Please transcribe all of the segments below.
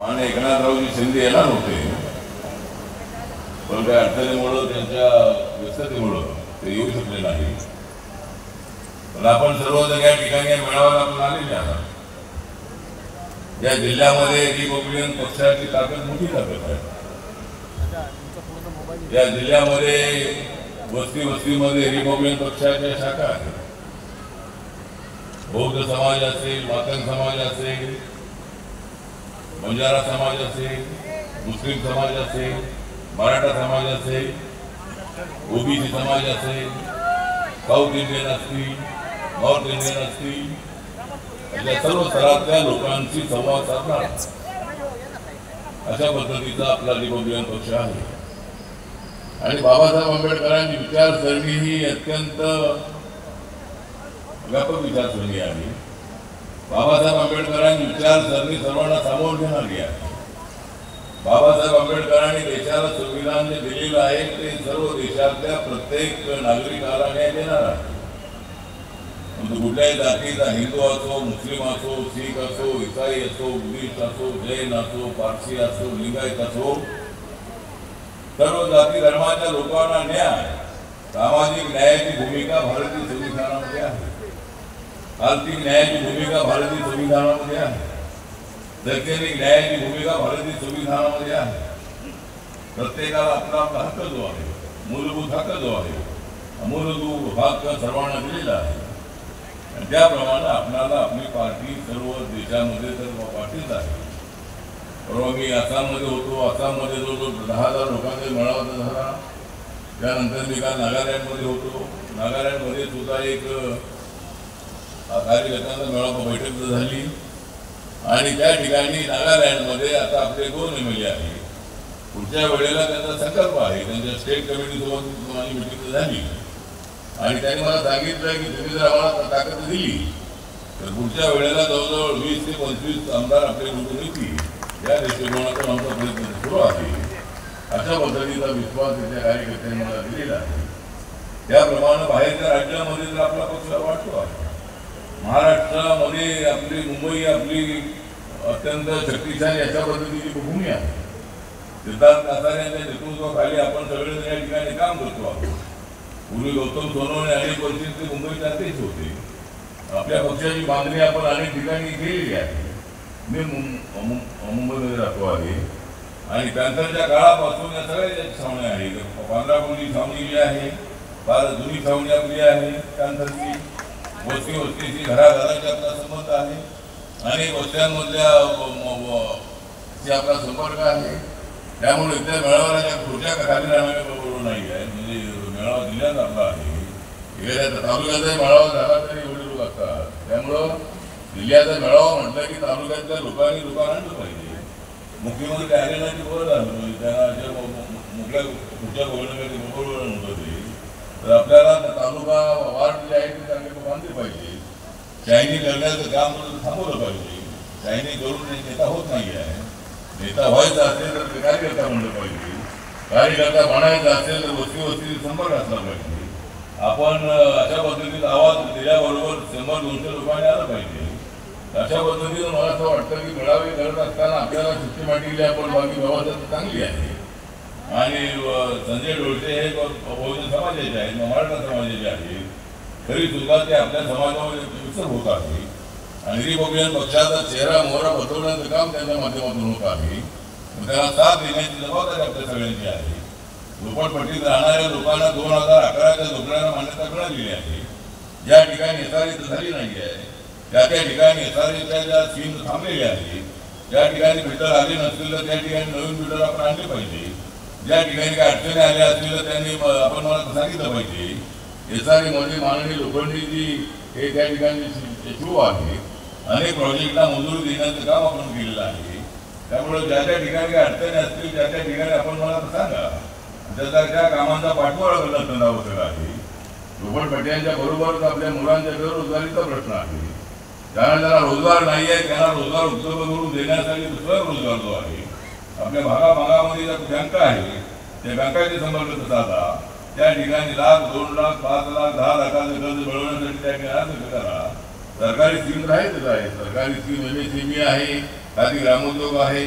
माननीय एकनाथरावजी शिंदे येणार होते, पण काही अडचणीमुळं त्यांच्या व्यस्ततेमुळं ते येऊ शकले नाही. पण आपण सर्वजण या ठिकाणी मेळाव्याला आपण आलेले आहात. या जिल्ह्यामध्ये रिपब्लिकन पक्षाची ताकद मोठी ताकद आहे. या जिल्ह्यामध्ये वस्तीमध्ये रिपब्लिकन पक्षाच्या शाखा आहेत. बौद्ध समाज असेल, मातंग समाज असेल, बंजारा समाज असेल, मुस्लिम समाज असेल, मराठा समाज असेल, ओबीसी समाज असेल, साऊथ इंडियन असतील, नॉर्थ इंडियन असतील, अशा सर्व स्तरातल्या लोकांशी संवाद साधणार अशा पद्धतीचा आपला रिपब्लिकन पक्ष आहे. आणि बाबासाहेब आंबेडकरांची विचारसरणी ही अत्यंत व्यापक विचारसरणी आहे. बाबासाहेब आंबेडकरांची विचारसरणी सर्वांना सामावून घेणारी आहे. बाबासाहेब आंबेडकरांनी देशाला संविधान जे दिलेलं आहे ते सर्व देशातल्या प्रत्येक नागरिकाला न्याय देणार आहे. कुठल्याही जातीचा, हिंदू असो, मुस्लिम असो, शीख असो, इसाई असो, बुद्धिस्ट असो, जैन असो, पारसी असो, लिंगायत असो, सर्व जाती धर्माच्या लोकांना न्याय, सामाजिक न्यायाची भूमिका भारतीय संविधानामध्ये आहे. आर्थिक न्यायाची भूमिका भारतीय संविधानामध्ये आहे. शैक्षणिक न्यायाची भूमिका भारतीय संविधानामध्ये आहे. प्रत्येकाला आपला आपला हक्क जो आहे, मूलभूत हक्क जो आहे, मूलभूत हक्क सर्वांना दिलेला आहे. आणि त्याप्रमाणे आपल्याला आपली पार्टी सर्व देशामध्ये सर्व पार्टीच आहे. परवा मी आसाममध्ये होतो. आसाममध्ये जो 10,000 लोकांचा मेळावा झाला. त्यानंतर मी काल नागालँडमध्ये होतो. नागालँडमध्ये सुद्धा एक कार्यकर्त्यांचा मेळावा बैठक झाली. आणि त्या ठिकाणी नागालँडमध्ये आता आपले 2 MLA आहे. पुढच्या वेळेला त्यांचा संकल्प आहे. त्यांच्या स्टेट कमिटीसोबत माझी मिटिंग झाली आणि त्यांनी मला सांगितलं की तुम्ही जर आम्हाला ताकद दिली तर पुढच्या वेळेला जवळजवळ 20 ते 25 आमदार आपले निवडून येतील. या दृष्टिकोनातून आमचा प्रयत्न सुरू आहे. अशा पद्धतीचा विश्वास त्या कार्यकर्त्यांनी मला दिलेला आहे. त्याप्रमाणे बाहेरच्या राज्यामध्ये जर आपला पक्ष वाटतो आहे. महाराष्ट्रामध्ये आपली मुंबई आपली अत्यंत शक्तिशाली अशा पद्धतीची भूमी आहे. सिद्धार्थ नासारे यांच्या नेतृत्वाखाली आपण सगळेजण या ठिकाणी काम करतो आहोत. पूर्वी गौतम सोनवणे अनेक वर्षी ते मुंबईचे अध्यक्ष होते. आपल्या पक्षाची मागणी आपण अनेक ठिकाणी केलेली आहे. मी मुंबईमध्ये राहतो आहे आणि पॅन्थरच्या काळापासून या सगळ्या छावण्या आहेत. पांढरापुरी छावणी जी आहे, फार जुनी छावणी आपली आहे. पॅन्थरची वस्तीशी घराघराचा आपला संबंध आहे. अनेक वस्त्यांमधल्या आपला संपर्क आहे. त्यामुळे इथल्या मेळाव्याच्या खुर्च्या खाली राहण्याबरोबर नाही आहे. म्हणजे मेळावा जिल्ह्यात आपला आहे. एखाद्या तालुक्याचाही मेळावा झाला तरी एवढे लोक असतात. त्यामुळं जिल्ह्याचा मेळावा म्हटलं की तालुक्यातल्या लोकांनी आणलं पाहिजे. मुख्यमंत्री आले नाही की बरं झालं. त्यांना मुख्या खुर्च्या बघण्यासाठी बरोबर नव्हतं ते. तर आपल्याला तालुका वार्ड जे आहे ते चांगले बांधले पाहिजे. शायनी करण्याचं काम थांबवलं पाहिजे. शायनी करून नेता होत नाही आहे. नेता व्हायचा असेल तर कार्यकर्ता म्हणलं पाहिजे. कार्यकर्ता बनायचा असेल तर वस्ती संपर्क असला पाहिजे. आपण अशा पद्धतीचा आवाज दिल्याबरोबर 100-200 लोकांनी आला पाहिजे. अशा पद्धतीनं मला असं वाटतं की मेळावे करत असताना आपल्याला सिस्टमॅटिकली आपण बाकी व्यवस्था चांगली आहे. आणि संजय डोळसे हे बहुजन समाजाचे आहेत, मराठा समाजाचे आहेत. तरी सुद्धा ते आपल्या समाजामध्ये विसर होत आहे. आणि रिपब्लिकन पक्षाचा चेहरा मोहरा बदलवण्याचं काम त्यांच्या माध्यमातून होत आहे. त्यांना साथ देण्याची जबाबदारी आपल्या सगळ्यांची आहे. झोपडपट्टीत राहणाऱ्या लोकांना 2011च्या धोरणाला मान्यता मिळालेली आहे. ज्या ठिकाणी एसआरई झाली नाही आहे त्या ठिकाणी एसआरईच्या ज्या स्कीम थांबलेल्या आहेत, ज्या ठिकाणी बिल्डर आले नसतील तर त्या ठिकाणी नवीन बिल्डर आपण आणले पाहिजे. ज्या ठिकाणी काही अडचणी आल्या असतील तर त्यांनी आपण मला सांगितलं पाहिजे. एसआरईमध्ये माननीय लोखंडीजी हे त्या ठिकाणी सुरू आहे. अनेक प्रोजेक्टला मंजुरी देण्याचं काम आपण केलेलं आहे. त्यामुळे ज्या त्या ठिकाणी काही अडचणी असतील त्या ठिकाणी आपण मला सांगा. त्या कामांचा पाठपुरावा करणं अत्यंत आवश्यक आहे. झोपडपट्ट्यांच्या बरोबरच आपल्या मुलांच्या बेरोजगारीचा प्रश्न आहे. ज्यांना रोजगार नाही आहे त्यांना रोजगार उपलब्ध करून देण्यासाठी दुसरा रोजगार जो आहे. आपल्या भागामध्ये ज्या बँका आहेत त्या बँकाचे संपर्क साधा. त्या ठिकाणी 1,00,000, 2,00,000, 5,00,000, 10,00,000चं कर्ज मिळवण्यासाठी त्या ठिकाणी अर्ज करा. सरकारी स्कीम आहेतच आहे. सरकारी स्कीम MSME आहे, खादी ग्रामोद्योग आहे,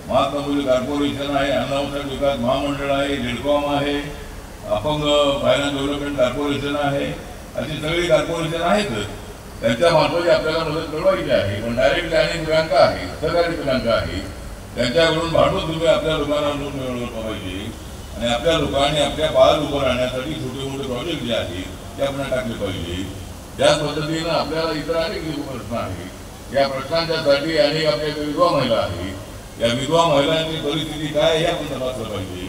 महात्मा कॉर्पोरेशन आहे, अन्न विकास महामंडळ आहे, लिडकॉम आहे, अपंग फायनान्स डेव्हलपमेंट कॉर्पोरेशन आहे, अशी सगळी कॉर्पोरेशन आहेतच. त्यांच्या मार्फत आपल्याला मदत मिळवायची आहे. पण डायरेक्टली अनेक बँका आहेत, सहकारी बँका आहेत, त्यांच्याकडून भांडवल तुम्ही आपल्या लोकांना लोन मिळवलं पाहिजे. आणि आपल्या लोकांनी आपल्या पायावर उभं राहण्यासाठी छोटे मोठे प्रोजेक्ट जे आहेत ते आपण टाकले पाहिजे. त्याच पद्धतीनं आपल्याला इतर अनेक प्रश्न आहेत. या प्रश्नांच्यासाठी अनेक आपल्या विधवा महिला आहेत. या विधवा महिलांची परिस्थिती काय हे आपण तपासलं पाहिजे.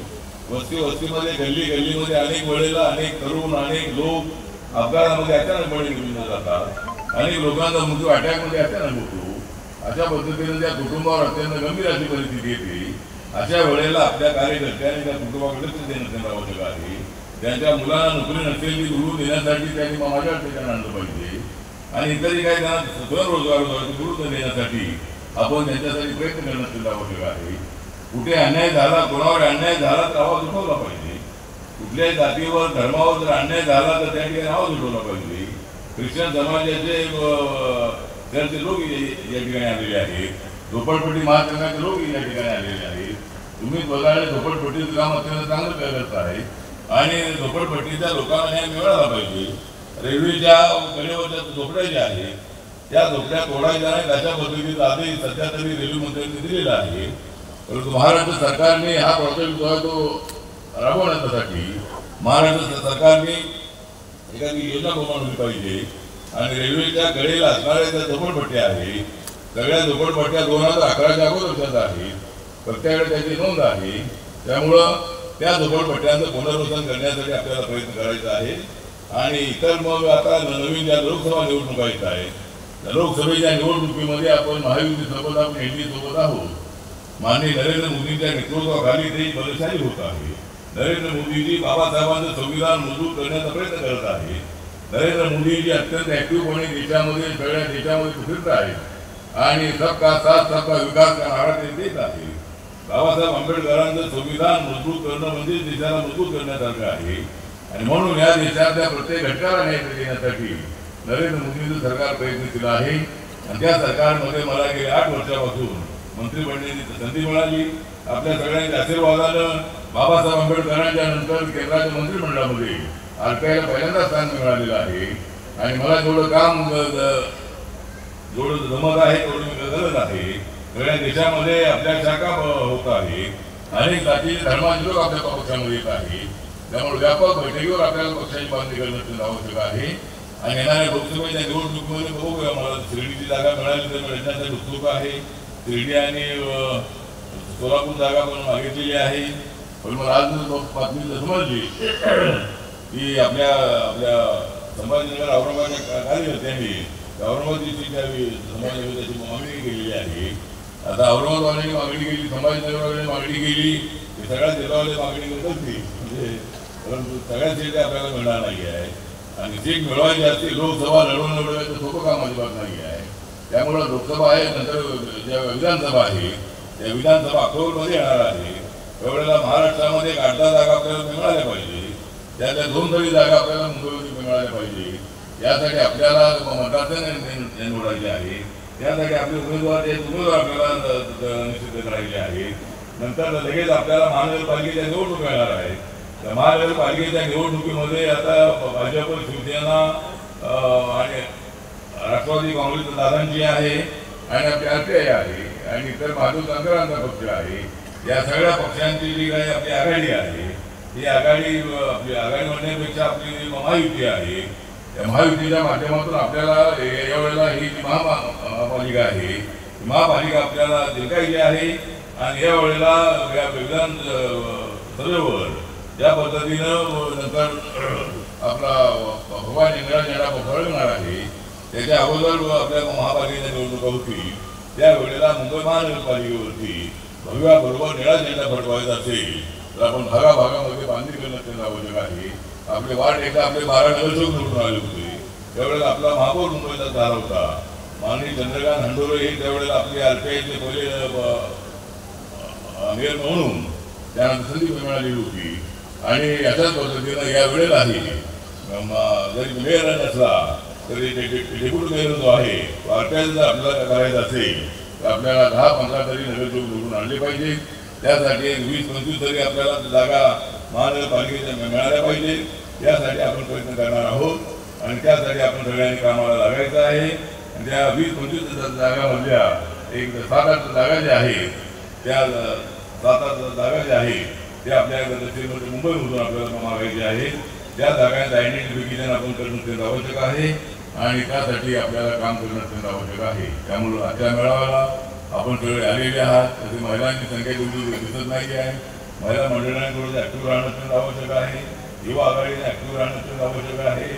वस्तीमध्ये गल्लीमध्ये अनेक वेळेला अनेक तरुण अनेक लोक अपघातामध्ये अचानक बळी निघून जातात. अनेक लोकांचा मृत्यू अटॅकमध्ये अचानक होतो. अशा पद्धतीने त्या कुटुंबावर अत्यंत गंभीर अशी परिस्थिती येते. अशा वेळेला आपल्या कार्यकर्त्यांनी त्या कुटुंबाकडे लक्ष देणं आवश्यक आहे. त्यांच्या मुलांना नोकरी नसेल ती मिळवून देण्यासाठी त्यांनी माझ्या ठिकाणी आणलं पाहिजे. आणि इतरही काही त्यांना स्वयंरोजगार मिळवून देण्यासाठी आपण त्यांच्यासाठी प्रयत्न करणं आवश्यक आहे. कुठे अन्याय झाला, कोणावर अन्याय झाला तर आवाज उठवला पाहिजे. कुठल्याही जातीवर धर्मावर जर अन्याय झाला तर त्या ठिकाणी आवाज उठवला पाहिजे. ख्रिश्चन समाजाचे त्यांचे लोक या ठिकाणी आलेले आहेत. झोपडपट्टी महासंघाचे लोक या ठिकाणी आलेले आहेत. तुम्ही बघायला झोपडपट्टीचं काम अत्यंत चांगलं करत आहे आणि झोपडपट्टीच्या लोकांना न्याय मिळाला पाहिजे. रेल्वेच्या कडेवरच्या झोपड्या ज्या आहेत त्या झोपड्या तोडायच्या नाहीत अशा पद्धतीचा आदेश सध्या तरी रेल्वे मंत्र्यांनी दिलेला आहे. परंतु महाराष्ट्र सरकारने हा प्रोजेक्ट जो आहे तो राबवण्यासाठी महाराष्ट्र सरकारने एखादी योजना बनवली पाहिजे. आणि रेल्वेच्या कडेला असणाऱ्या ज्या झोपडपट्ट्या आहेत सगळ्या झोपडपट्ट्या 2011च्या अगोदरच्याच आहेत. प्रत्येकाकडे त्याची नोंद आहे. त्यामुळं त्या झोपडपट्ट्यांचं पुनर्वसन करण्यासाठी आपल्याला प्रयत्न करायचा आहे. आणि इतर मग आता नवीन ज्या लोकसभा निवडणुका येत आहेत त्या लोकसभेच्या निवडणुकीमध्ये आपण महायुतीसोबत आपण एनडीए सोबत आहोत. माननीय नरेंद्र मोदींच्या नेतृत्वाखाली देश बलशाली होत आहे. नरेंद्र मोदीजी बाबासाहेबांचं संविधान मजबूत करण्याचा प्रयत्न करत आहे. नरेंद्र मोदीजी अत्यंत ऍक्टिव्हपणे देशामध्ये सगळ्या देशामध्ये फिरत आहेत आणि सबका साथ सबका विकास का नारा ते देत आहे. बाबासाहेब आंबेडकरांचं संविधान मजबूत करणं म्हणजे देशाला मजबूत करण्यासारखं आहे. आणि म्हणून या देशातल्या प्रत्येक घटकाला न्याय देण्यासाठी नरेंद्र मोदींचं सरकार प्रयत्नशील आहे. आणि त्या सरकारमध्ये मला गेल्या 8 वर्षापासून मंत्री बनण्याची संधी मिळाली. आपल्या सगळ्यांच्या आशीर्वादानं बाबासाहेब आंबेडकरांच्या नंतर केंद्राच्या मंत्रिमंडळामध्ये RPIला पहिल्यांदा स्थान मिळालेलं आहे. आणि मला जेवढं काम जेवढं जमत आहे तेवढं मी करत आहे. सगळ्या देशामध्ये आपल्या शाखा होत आहे. अनेक जाती धर्माचे लोक आपल्या पक्षामध्ये येत आहे. त्यामुळे व्यापक बैठकीवर आपल्याला पक्षाची बांधणी करणं आवश्यक आहे. आणि येणाऱ्या लोकसभेच्या निवडणुकीमध्ये बघूया मला शिर्डीची जागा मिळाली तर मिळण्यासाठी उत्सुक आहे. शिर्डी आणि सोलापूर जागा पण मागितलेली आहे. पण मला आज बातमी समजली की आपल्या संभाजीनगर औरंगाबादच्या कार्यकर्त्यांनी औरंगाबाद डिस्ट्रिक्टच्या संभाजीनगर त्याची मागणी केलेली आहे. आता औरंगाबादवाल्यांनी मागणी केली, संभाजीनगरवाल्यांनी मागणी केली, सगळ्या जिल्ह्यावाले मागणी करत असतील म्हणजे परंतु सगळ्या सीट आपल्याला मिळणार नाही आहे. आणि सीट मिळवायची असते लोकसभा लढवण्याचं सोपं काम अजिबात नाही आहे. त्यामुळं लोकसभा आहे, नंतर ज्या विधानसभा आहे त्या विधानसभा ऑक्टोबरमध्ये येणार आहे. त्यावेळेला महाराष्ट्रामध्ये 8-10 जागा आपल्याला मिळाल्या पाहिजे. त्यातल्या 2 तरी जागा आपल्याला मुंबईमध्ये मिळाल्या पाहिजे. यासाठी आपल्याला मतदारसंघ निवडायचे आहे. त्यासाठी आपले उमेदवार आपल्याला निश्चित करायचे आहेत. नंतर लगेच आपल्याला महानगरपालिकेच्या निवडणूक येणार आहे. त्या महानगरपालिकेच्या निवडणुकीमध्ये आता भाजप, शिवसेना आणि राष्ट्रवादी काँग्रेस दादांची आहे आणि आपली RPI आहे आणि इतर माधव जानकरांचा पक्ष आहे. या सगळ्या पक्षांची जी काही आपली आघाडी आहे ही आघाडी आपली आघाडी म्हणण्यापेक्षा आपली महायुती आहे. या महायुतीच्या माध्यमातून आपल्याला यावेळेला ही जी महापालिका आहे ही महापालिका आपल्याला जिंकायची आहे. आणि यावेळेला या विधान सभेवर ज्या पद्धतीनं नंतर आपला भगवान इंदिरा झेंडा फडकणार आहे त्याच्या अगोदर आपल्या महापालिकेच्या निवडणुका होती त्यावेळेला मुंबई महानगरपालिकेवरती भगव्याबरोबर निळा झेंडा फडकवायचा असेल तर आपण भागाभागामध्ये बांधणी करणं आवश्यक आहे. आपले वार्ड एकदा आपले 12 नगरसेवक निवडून आले होते. त्यावेळेला आपला महापौर मुंबईचा झाला होता माननीय चंद्रकांत हंडोरे हे त्यावेळेला आपले RPIचे पहिले मेयर म्हणून त्यांना संधी मिळालेली होती. आणि याच्याच पद्धतीनं या वेळेलाही जरी मेयर नसला तरी डेप्युटी मेयर जो आहे RPI जर आपल्याला करायचा असेल आपल्याला 10-15 तरी नगरसेवक निवडून आणले पाहिजे. त्यासाठी 20-25 तरी आपल्याला जागा महानगरपालिकेच्या मिळाल्या पाहिजे. यासाठी आपण प्रयत्न करणार आहोत आणि त्यासाठी आपण सगळ्यांनी कामाला लागायचं आहे. आणि त्या 20-25 जागामधल्या एक 7-8 जागा ज्या आहेत, त्या 7-8 जागा ज्या आहेत ते आपल्या दक्षिणमध्ये मुंबईमधून आपल्याला मागायचे आहेत. त्या जागांचं आयडेंटिफिकेशन आपण करणं अत्यंत आवश्यक आहे आणि त्यासाठी आपल्याला काम करणं अत्यंत आवश्यक आहे. त्यामुळं आजच्या मेळाव्याला आपण सगळे आलेले आहात. तसे महिलांची संख्या तेवढी दिसत नाही आहे. महिला मंडळांनी थोडं ॲक्टिव्ह राहणं अत्यंत आवश्यक आहे. युवा आघाडीने ॲक्टिव्ह राहणं अत्यंत आवश्यक आहे.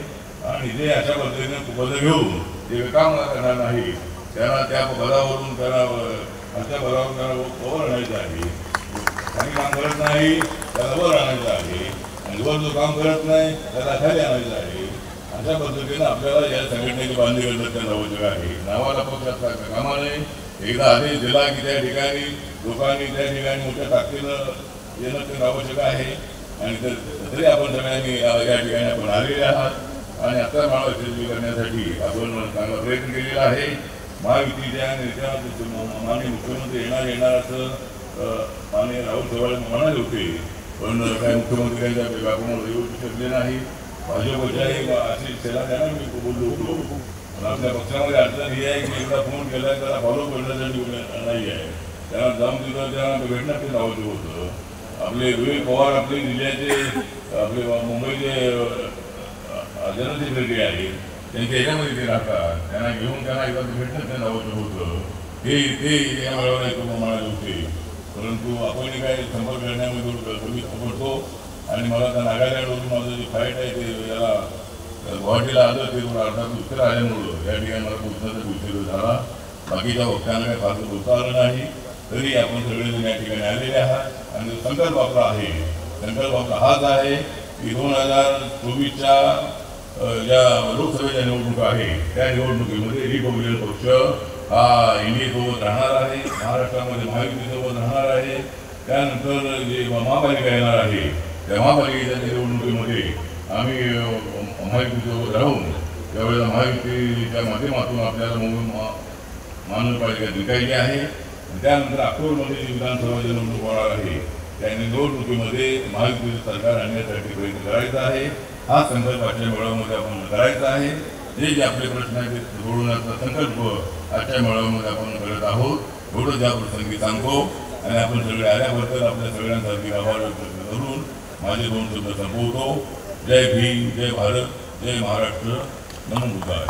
आणि जे अशा पद्धतीने पदं घेऊन जे काम करणार नाही त्यांना त्या पदावरून त्यांना अशा पदावरून त्यांना वर आणायचं आहे. काही काम करत नाही त्याला वर आणायचं आहे आणि वर जो काम करत नाही त्याला खाली आणायचं आहे. अशा पद्धतीने आपल्याला या संघटनेची बांधणी करणं अत्यंत आवश्यक आहे. नावाला पक्ष असता कामा नये. एकदा आदेश दिला की त्या ठिकाणी लोकांनी त्या ठिकाणी मोठ्या ताकदीनं येणं अत्यंत आवश्यक आहे. आणि तरी आपण सगळ्यांनी या ठिकाणी आपण आलेले आहात आणि आता माळा यशस्वी करण्यासाठी आपण चांगला प्रयत्न केलेला आहे. महायुतीच्या नेत्या माननीय मुख्यमंत्री येणार असं माननीय राहुल चव्हाण म्हणाले होते, पण काही मुख्यमंत्र्यांच्या व्यापारावर येऊ शकले नाही. भाजपच्याही अशी सेना त्यांना मी बोललो होतो. पण आपल्या पक्षामध्ये अडचण ही आहे की एकदा फोन केला त्याला फॉलो करण्यासाठी नाही आहे. त्यांना जाऊन तिथं त्यांना भेटणं ते आवश्यक होतं. आपले विवेक पवार आपले जिल्ह्याचे आपले मुंबईचे जनरल सेक्रेटरी आहेत, त्यांच्या ह्याच्यामध्ये ते राहतात. त्यांना घेऊन त्यांना एकदा भेटणं त्यांना आवश्यक होतं. ते या मेळाव्याला म्हणाले होते, परंतु आपण काही संपर्क करण्यामध्ये कमी पडतो आणि मला त्या नागालँडवरून माझं जे फ्लाईट आहे ते याला गुवाहाटीला आलं ते अर्थात उत्तर आल्यामुळं या ठिकाणी मला पोहोचण्याचा उशीर झाला. बाकीच्या वक्त्यांना काही फारसं बोलता आलं नाही. तरी आपण सगळेजण या ठिकाणी आलेले आहात आणि संकल्प आपला आहे. संकल्प आपला हाच आहे की 2024च्या ज्या लोकसभेच्या निवडणुका आहे त्या निवडणुकीमध्ये रिपब्लिकन पक्ष हा इंडियासोबत राहणार आहे. महाराष्ट्रामध्ये महायुतीसोबत राहणार आहे. त्यानंतर जे महापालिका येणार आहे त्या महापालिकेच्या निवडणुकीमध्ये आम्ही महायुतीसोबत राहून त्यावेळेला महायुतीच्या माध्यमातून आपल्याला महानगरपालिका जिंकायची आहे. त्यानंतर ऑक्टोबरमध्ये जी विधानसभाची निवडणूक होणार आहे त्या निवडणुकीमध्ये महायुतीचं सरकार आणण्यासाठी प्रयत्न करायचा आहे. हा संकल्प आजच्या मेळाव्यामध्ये आपण करायचा आहे. जे आपले प्रश्न आहेत ते सोडवण्याचा संकल्प आजच्या मेळाव्यामध्ये आपण करत आहोत. एवढं त्या प्रसंगी सांगतो आणि आपण सगळे आल्याबद्दल आपल्या सगळ्यांसाठी आभार व्यक्त करून माझे 2 शब्द संपवतो. जय भीम, जय भारत, जय महाराष्ट्र, नमो बुद्धाय.